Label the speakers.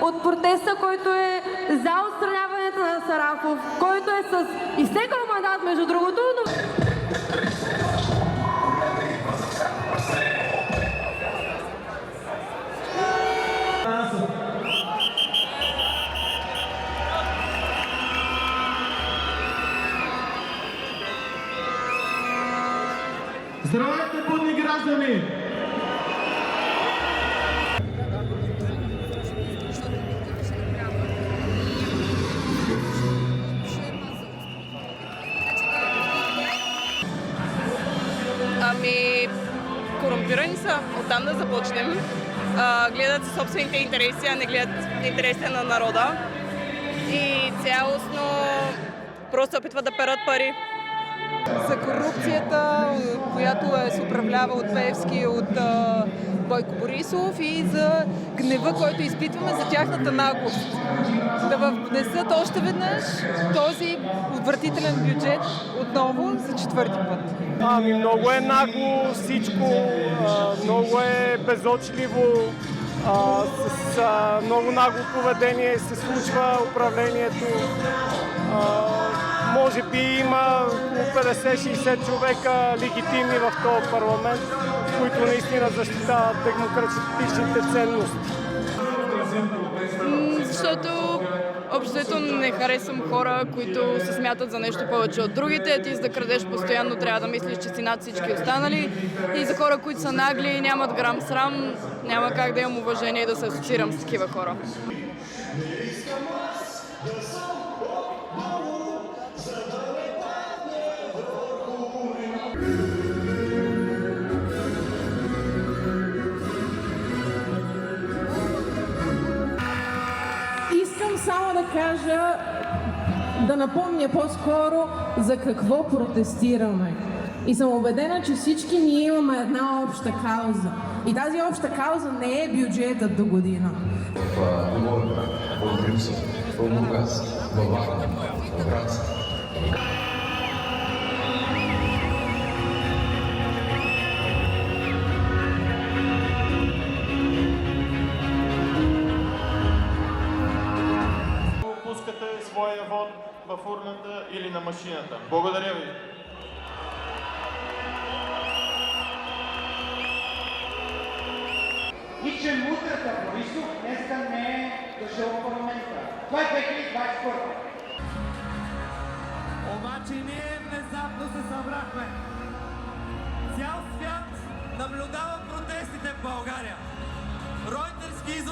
Speaker 1: от протеста, който е за отстраняването на Сарафов, който е с изтекъл мандат, между другото, но...
Speaker 2: Здравейте, будни граждани!
Speaker 3: Ами, корумпирани са. Оттам да започнем. Гледат си собствените интереси, а не гледат интересите на народа. И цялостно просто опитват да перат пари.
Speaker 4: За корупцията, която се управлява от Пеевски, от Бойко Борисов, и за гнева, който изпитваме за тяхната наглост. Да внесат още веднъж този отвратителен бюджет отново за четвърти път.
Speaker 5: Ами много е нагло всичко, много е безочливо, с много нагло поведение се случва управлението. Може би има около 50-60 човека легитимни в този парламент, които наистина защитават демократичните ценности.
Speaker 3: Защото общото не харесвам хора, които се смятат за нещо повече от другите. Ти за да крадеш постоянно трябва да мислиш, че си над всички останали. И за хора, които са нагли, нямат грам срам, няма как да имам уважение и да се асоциирам с такива хора.
Speaker 6: Искам само да кажа, да напомня по-скоро за какво протестираме. И съм убедена, че всички ние имаме една обща кауза. И тази обща кауза не е бюджетът до година.
Speaker 7: В Ловра, в Брюксел, в Бургас, в Варна, в Грац.
Speaker 2: Пускате своя вод в урната или на машината. Благодаря ви.
Speaker 8: И че мутрата Борисов днеска не е дошъл в парламента. Това е 2021.
Speaker 9: Обаче ние внезапно се събрахме. Цял свят наблюдава протестите в България. Ройтерски излъчи